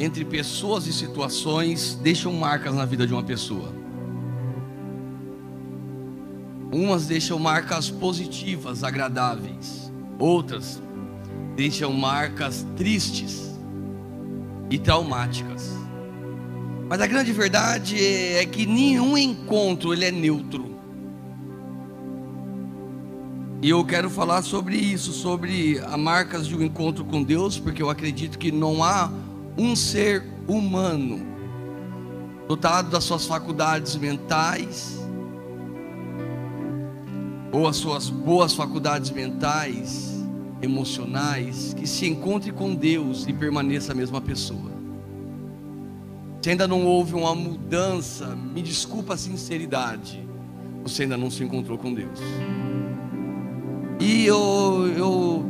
entre pessoas e situações deixam marcas na vida de uma pessoa. Umas deixam marcas positivas, agradáveis. Outras deixam marcas tristes e traumáticas. Mas a grande verdade é que nenhum encontro ele é neutro. E eu quero falar sobre isso, sobre as marcas de um encontro com Deus, porque eu acredito que não há um ser humano dotado das suas faculdades mentais, ou as suas boas faculdades mentais, emocionais, que se encontre com Deus e permaneça a mesma pessoa. Se ainda não houve uma mudança, me desculpa a sinceridade, você ainda não se encontrou com Deus. E eu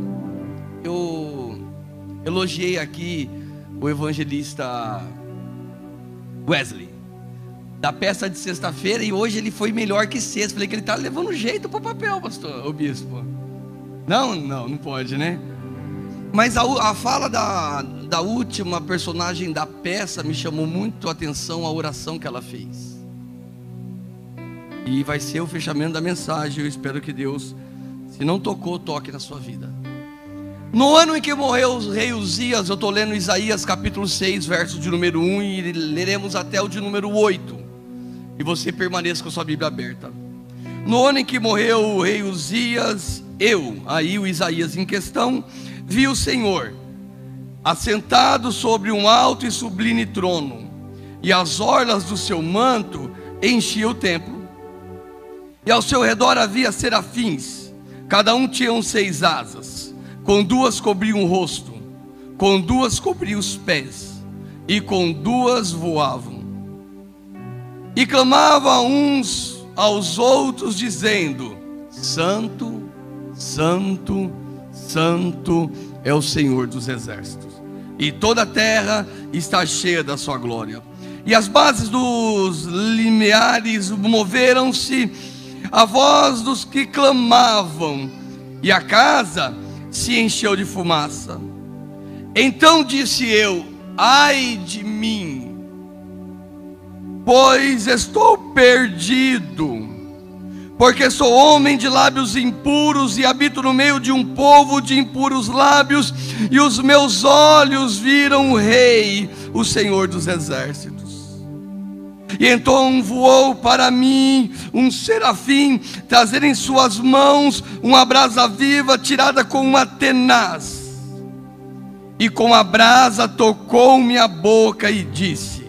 elogiei aqui o evangelista Wesley, da peça de sexta-feira, e hoje ele foi melhor que sexta. Falei que ele está levando jeito para o papel, pastor, o bispo. Não pode, né? Mas a fala da última personagem da peça me chamou muito a atenção, a oração que ela fez. E vai ser o fechamento da mensagem. Eu espero que Deus, se não tocou, toque na sua vida. No ano em que morreu o rei Uzias, eu estou lendo Isaías capítulo 6, verso de número 1, e leremos até o de número 8. E você permaneça com a sua Bíblia aberta. No ano em que morreu o rei Uzias, aí o Isaías em questão, vi o Senhor assentado sobre um alto e sublime trono, e as orlas do seu manto enchiam o templo, e ao seu redor havia serafins, cada um tinha 6 asas, com 2 cobriam o rosto, com 2 cobriam os pés, e com 2 voavam, e clamavam uns aos outros, dizendo: Santo, Santo, Santo é o Senhor dos exércitos, e toda a terra está cheia da sua glória. E as bases dos limiares moveram-se a voz dos que clamavam, e a casa se encheu de fumaça. Então disse eu: ai de mim, pois estou perdido, porque sou homem de lábios impuros, e habito no meio de um povo de impuros lábios, e os meus olhos viram o Rei, o Senhor dos exércitos. E então voou para mim um serafim, trazendo em suas mãos uma brasa viva, tirada com uma tenaz, e com a brasa tocou minha boca e disse: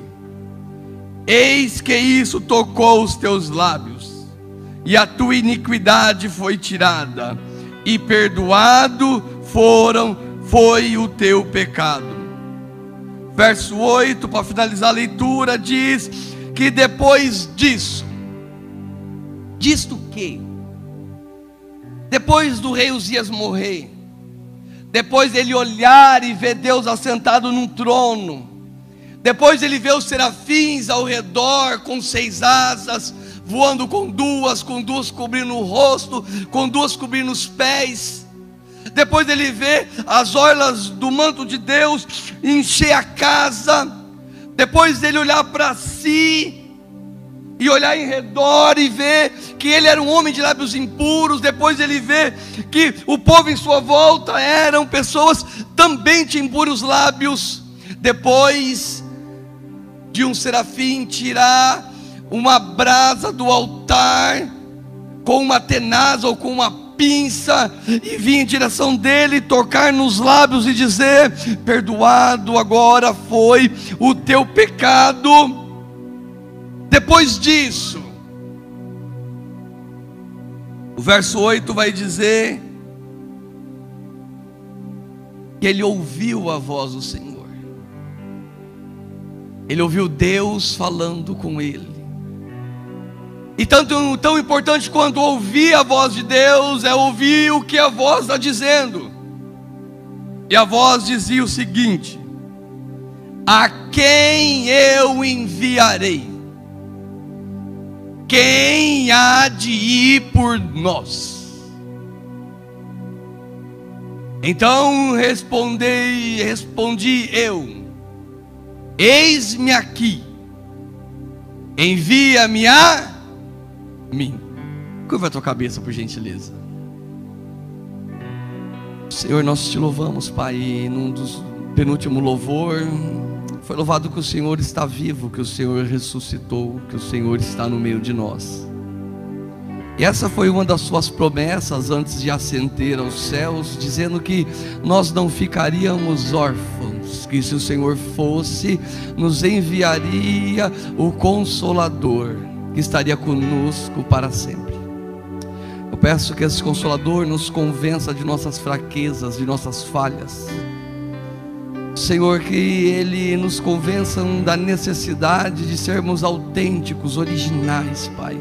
eis que isso tocou os teus lábios, e a tua iniquidade foi tirada, e perdoado foi o teu pecado. Verso 8, para finalizar a leitura, diz que depois disto que? Depois do rei Uzias morrer, depois dele olhar e ver Deus assentado num trono, depois ele vê os serafins ao redor com 6 asas, voando com duas cobrindo o rosto, com 2 cobrindo os pés. Depois ele vê as orlas do manto de Deus encher a casa. Depois dele olhar para si e olhar em redor e ver que ele era um homem de lábios impuros. Depois ele vê que o povo em sua volta eram pessoas também de impuros lábios. Depois de um serafim tirar uma brasa do altar com uma tenaz ou com uma pinça e vir em direção dele, tocar nos lábios e dizer: perdoado agora foi o teu pecado. Depois disso, o verso 8 vai dizer que ele ouviu a voz do Senhor. Ele ouviu Deus falando com ele. E tão importante quanto ouvir a voz de Deus é ouvir o que a voz está dizendo. E a voz dizia o seguinte: a quem eu enviarei? Quem há de ir por nós? Então respondi eu: eis-me aqui, envia-me a mim. Curva a tua cabeça, por gentileza. Senhor, nós te louvamos, Pai, num dos penúltimos louvor, foi louvado que o Senhor está vivo, que o Senhor ressuscitou, que o Senhor está no meio de nós. E essa foi uma das suas promessas antes de ascender aos céus, dizendo que nós não ficaríamos órfãos, que se o Senhor fosse, nos enviaria o Consolador, que estaria conosco para sempre. Eu peço que esse Consolador nos convença de nossas fraquezas, de nossas falhas. Senhor, que Ele nos convença da necessidade de sermos autênticos, originais, Pai.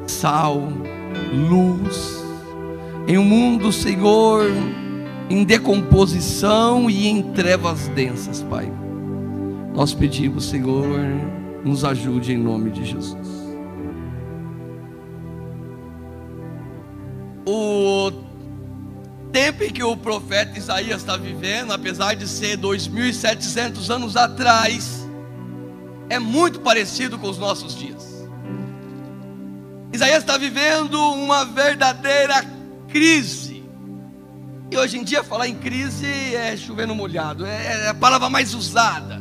Sal, luz, em um mundo, Senhor, em decomposição e em trevas densas, Pai. Nós pedimos, Senhor, nos ajude em nome de Jesus. O tempo em que o profeta Isaías está vivendo, apesar de ser 2.700 anos atrás, é muito parecido com os nossos dias. Isaías está vivendo uma verdadeira crise. E hoje em dia falar em crise é chover no molhado, é a palavra mais usada.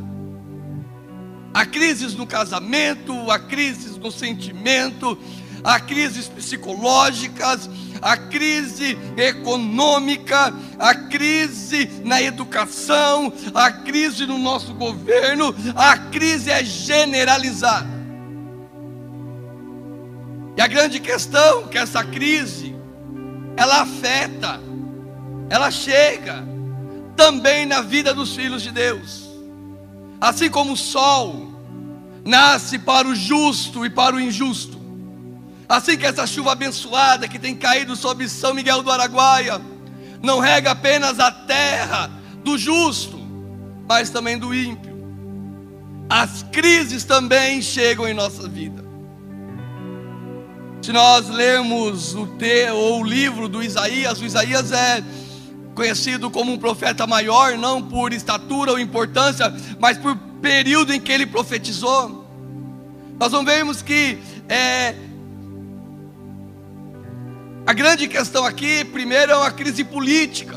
Há crises no casamento, há crises no sentimento, há crises psicológicas, há crise econômica, há crise na educação, há crise no nosso governo, a crise é generalizada. E a grande questão é que essa crise, ela afeta, ela chega também na vida dos filhos de Deus. Assim como o sol nasce para o justo e para o injusto, assim que essa chuva abençoada que tem caído sobre São Miguel do Araguaia não rega apenas a terra do justo, mas também do ímpio, as crises também chegam em nossa vida. Se nós lermos o livro do Isaías, o Isaías é conhecido como um profeta maior, não por estatura ou importância, mas por período em que ele profetizou. Nós vamos ver que a grande questão aqui, primeiro, é uma crise política,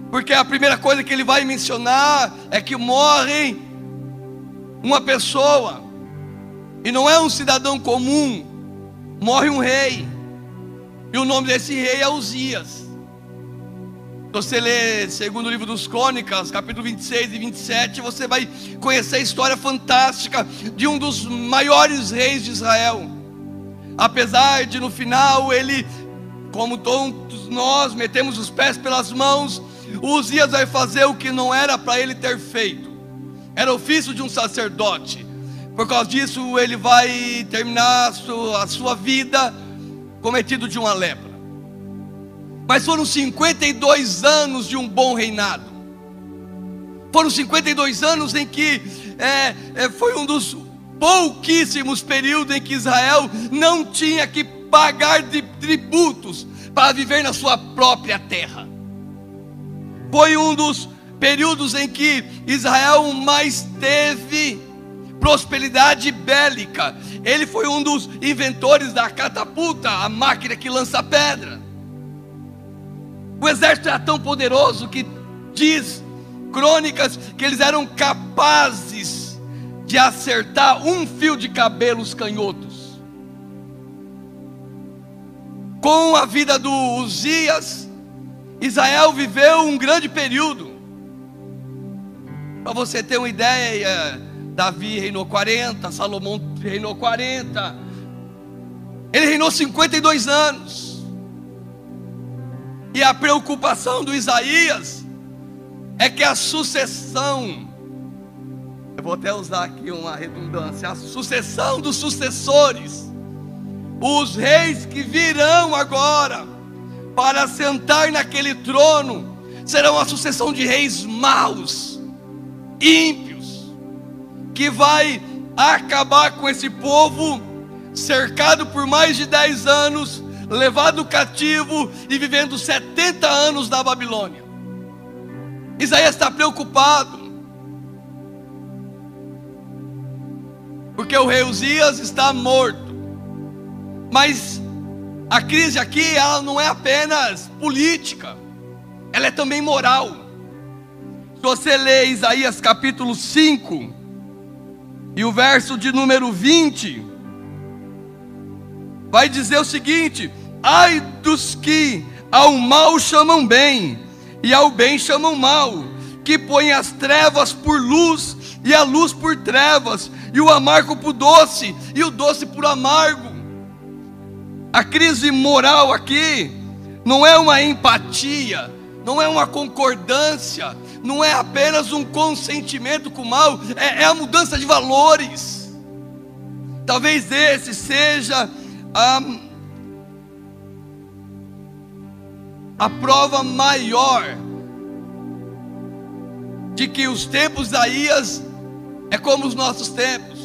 porque a primeira coisa que ele vai mencionar é que morre uma pessoa, e não é um cidadão comum, morre um rei, e o nome desse rei é Uzias. Se você ler segundo o livro dos Crônicas, capítulo 26 e 27, você vai conhecer a história fantástica de um dos maiores reis de Israel. Apesar de no final ele, como todos nós, metemos os pés pelas mãos, Uzias vai fazer o que não era para ele ter feito. Era ofício de um sacerdote. Por causa disso ele vai terminar a sua vida cometido de uma lepra. Mas foram 52 anos de um bom reinado. Foram 52 anos em que foi um dos pouquíssimos períodos em que Israel não tinha que pagar de tributos para viver na sua própria terra. Foi um dos períodos em que Israel mais teve prosperidade bélica. Ele foi um dos inventores da catapulta, a máquina que lança pedra. O exército era tão poderoso que diz Crônicas que eles eram capazes de acertar um fio de cabelos canhotos. Com a vida do Uzias, Israel viveu um grande período. Para você ter uma ideia, Davi reinou 40, Salomão reinou 40, ele reinou 52 anos. E a preocupação do Isaías é que a sucessão, eu vou até usar aqui uma redundância, a sucessão dos sucessores, os reis que virão agora para sentar naquele trono, serão uma sucessão de reis maus, ímpios, que vai acabar com esse povo cercado por mais de 10 anos, levado cativo e vivendo 70 anos na Babilônia. Isaías está preocupado, porque o rei Uzias está morto. Mas a crise aqui, ela não é apenas política, ela é também moral. Se você lê Isaías capítulo 5 e o verso de número 20, vai dizer o seguinte: ai dos que ao mal chamam bem e ao bem chamam mal, que põem as trevas por luz e a luz por trevas, e o amargo por doce e o doce por amargo. A crise moral aqui não é uma empatia, não é uma concordância, não é apenas um consentimento com o mal, é a mudança de valores. Talvez esse seja a prova maior de que os tempos de Isaías é como os nossos tempos.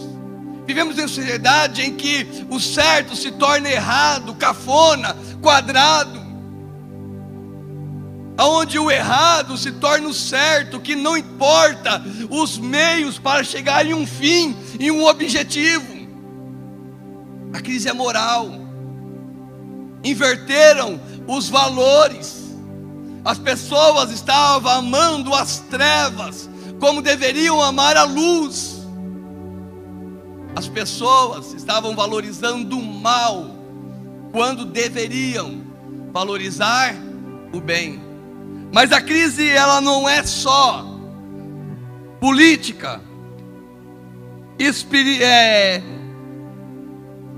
Vivemos em uma sociedade em que o certo se torna errado, cafona, quadrado, onde o errado se torna o certo, que não importa os meios para chegar em um fim, em um objetivo. A crise é moral. Inverteram os valores. As pessoas estavam amando as trevas como deveriam amar a luz. As pessoas estavam valorizando o mal quando deveriam valorizar o bem. Mas a crise, ela não é só política,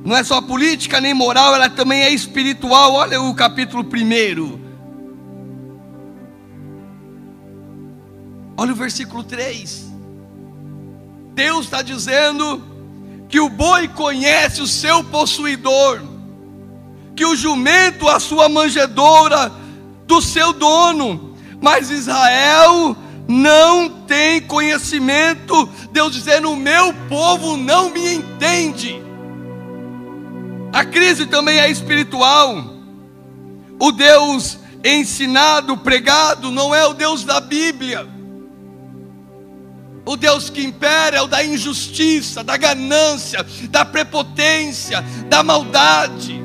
não é só política nem moral, ela também é espiritual. Olha o capítulo 1. Olha o versículo 3. Deus está dizendo que o boi conhece o seu possuidor, que o jumento a sua manjedoura do seu dono, mas Israel não tem conhecimento. Deus dizendo: o meu povo não me entende. A crise também é espiritual. O Deus ensinado, pregado, não é o Deus da Bíblia. O Deus que impera é o da injustiça, da ganância, da prepotência, da maldade.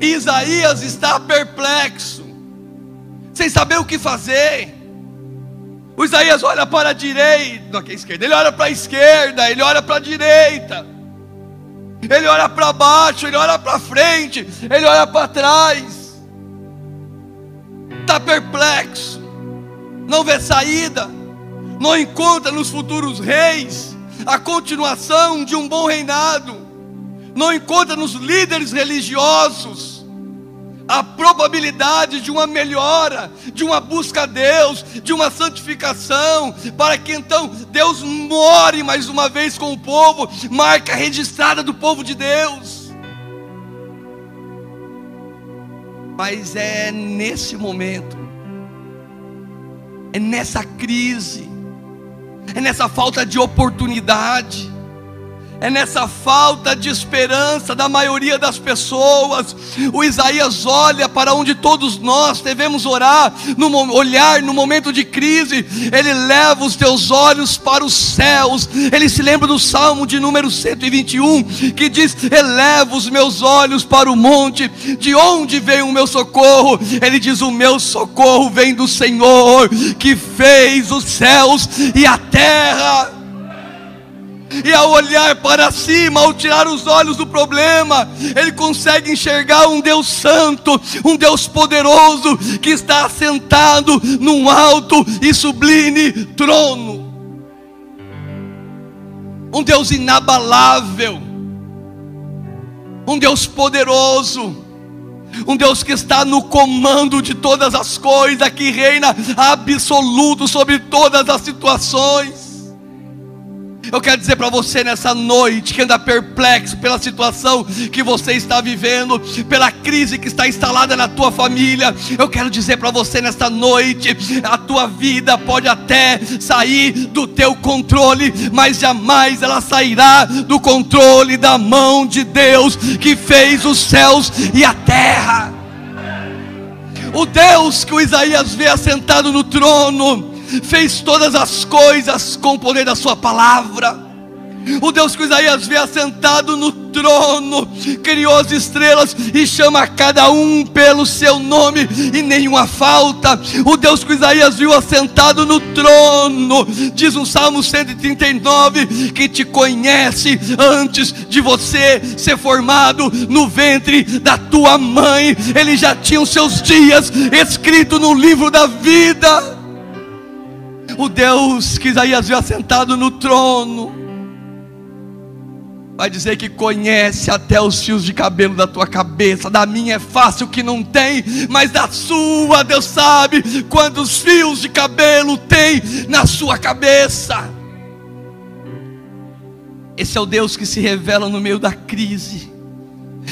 Isaías está perplexo, sem saber o que fazer. O Isaías olha para a direita, não, aqui é a esquerda. Ele olha para a esquerda, ele olha para a direita, ele olha para baixo, ele olha para frente, ele olha para trás. Está perplexo, não vê saída, não encontra nos futuros reis a continuação de um bom reinado, não encontra nos líderes religiosos a probabilidade de uma melhora, de uma busca a Deus, de uma santificação, para que então Deus more mais uma vez com o povo, marca registrada do povo de Deus. Mas é nesse momento, é nessa crise, é nessa falta de oportunidade, é nessa falta de esperança da maioria das pessoas. O Isaías olha para onde todos nós devemos olhar no momento de crise. Ele leva os teus olhos para os céus. Ele se lembra do Salmo de número 121, que diz: eleva os meus olhos para o monte, de onde vem o meu socorro? Ele diz: o meu socorro vem do Senhor, que fez os céus e a terra. E ao olhar para cima, ao tirar os olhos do problema, ele consegue enxergar um Deus santo, um Deus poderoso, que está assentado num alto e sublime trono. Um Deus inabalável, um Deus poderoso, um Deus que está no comando de todas as coisas, que reina absoluto sobre todas as situações. Eu quero dizer para você nessa noite, que anda perplexo pela situação que você está vivendo, pela crise que está instalada na tua família, eu quero dizer para você nessa noite: a tua vida pode até sair do teu controle, mas jamais ela sairá do controle da mão de Deus, que fez os céus e a terra. O Deus que o Isaías vê assentado no trono fez todas as coisas com o poder da sua palavra. O Deus que Isaías vê assentado no trono, criou as estrelas e chama cada um pelo seu nome, e nenhuma falta. O Deus que Isaías viu assentado no trono, diz no Salmo 139, que te conhece antes de você ser formado no ventre da tua mãe. Ele já tinha os seus dias escritos no livro da vida. O Deus que Isaías viu assentado no trono vai dizer que conhece até os fios de cabelo da tua cabeça. Da minha é fácil que não tem, mas da sua Deus sabe quantos fios de cabelo tem na sua cabeça. Esse é o Deus que se revela no meio da crise.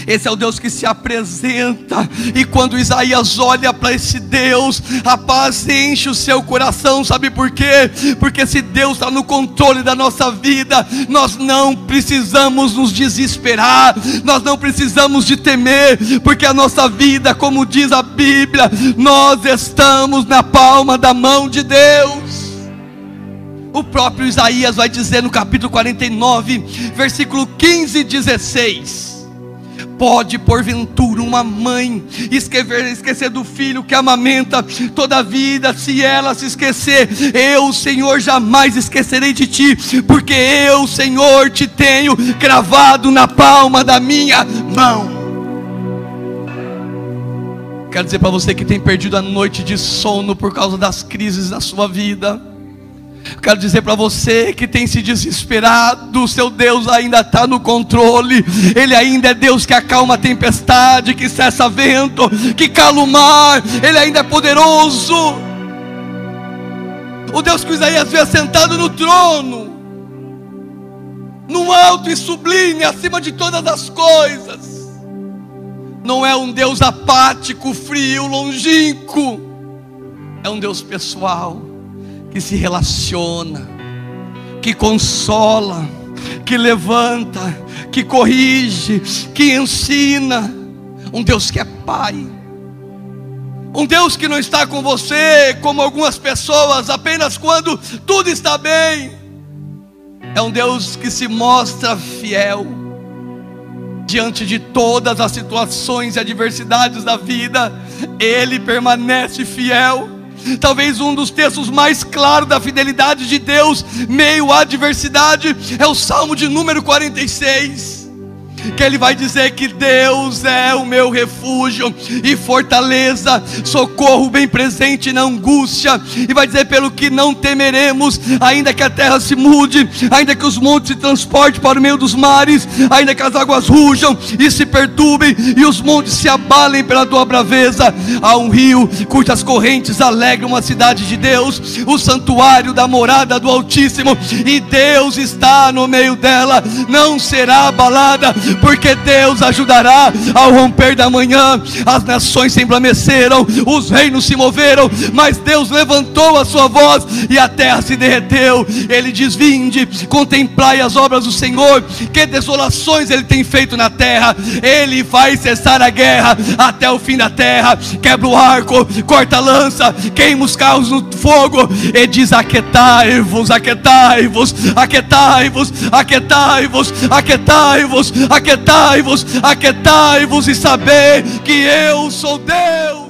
Esse é o Deus que se apresenta. E quando Isaías olha para esse Deus, a paz enche o seu coração. Sabe por quê? Porque se Deus está no controle da nossa vida, nós não precisamos nos desesperar, nós não precisamos de temer, porque a nossa vida, como diz a Bíblia, nós estamos na palma da mão de Deus. O próprio Isaías vai dizer no capítulo 49, versículo 15 e 16: pode porventura uma mãe esquecer do filho que amamenta? Todavia, se ela se esquecer, eu, Senhor, jamais esquecerei de ti, porque eu, Senhor, te tenho cravado na palma da minha mão. Quero dizer para você que tem perdido a noite de sono por causa das crises na sua vida. Quero dizer para você que tem se desesperado, o seu Deus ainda está no controle. Ele ainda é Deus que acalma a tempestade, que cessa vento, que cala o mar. Ele ainda é poderoso. O Deus que Isaías vê assentado no trono, no alto e sublime, acima de todas as coisas, não é um Deus apático, frio, longínquo. É um Deus pessoal, que se relaciona, que consola, que levanta, que corrige, que ensina. Um Deus que é Pai. Um Deus que não está com você como algumas pessoas apenas quando tudo está bem. É um Deus que se mostra fiel diante de todas as situações e adversidades da vida. Ele permanece fiel. Talvez um dos textos mais claros da fidelidade de Deus meio à adversidade é o Salmo de número 46, que ele vai dizer que Deus é o meu refúgio e fortaleza, socorro bem presente na angústia. E vai dizer: pelo que não temeremos, ainda que a terra se mude, ainda que os montes se transportem para o meio dos mares, ainda que as águas rujam e se perturbem e os montes se abalem pela tua braveza. Há um rio cujas correntes alegram a cidade de Deus, o santuário da morada do Altíssimo, e Deus está no meio dela, não será abalada, porque Deus ajudará ao romper da manhã. As nações se embrameceram, os reinos se moveram, mas Deus levantou a sua voz e a terra se derreteu. Ele diz: vinde, contemplai as obras do Senhor, que desolações Ele tem feito na terra. Ele vai cessar a guerra até o fim da terra, quebra o arco, corta a lança, queima os carros no fogo, e diz: aquietai-vos, aquietai-vos, aquietai-vos, aquietai-vos, aquietai-vos, aquietai-vos, aquietai-vos, e saber que eu sou Deus.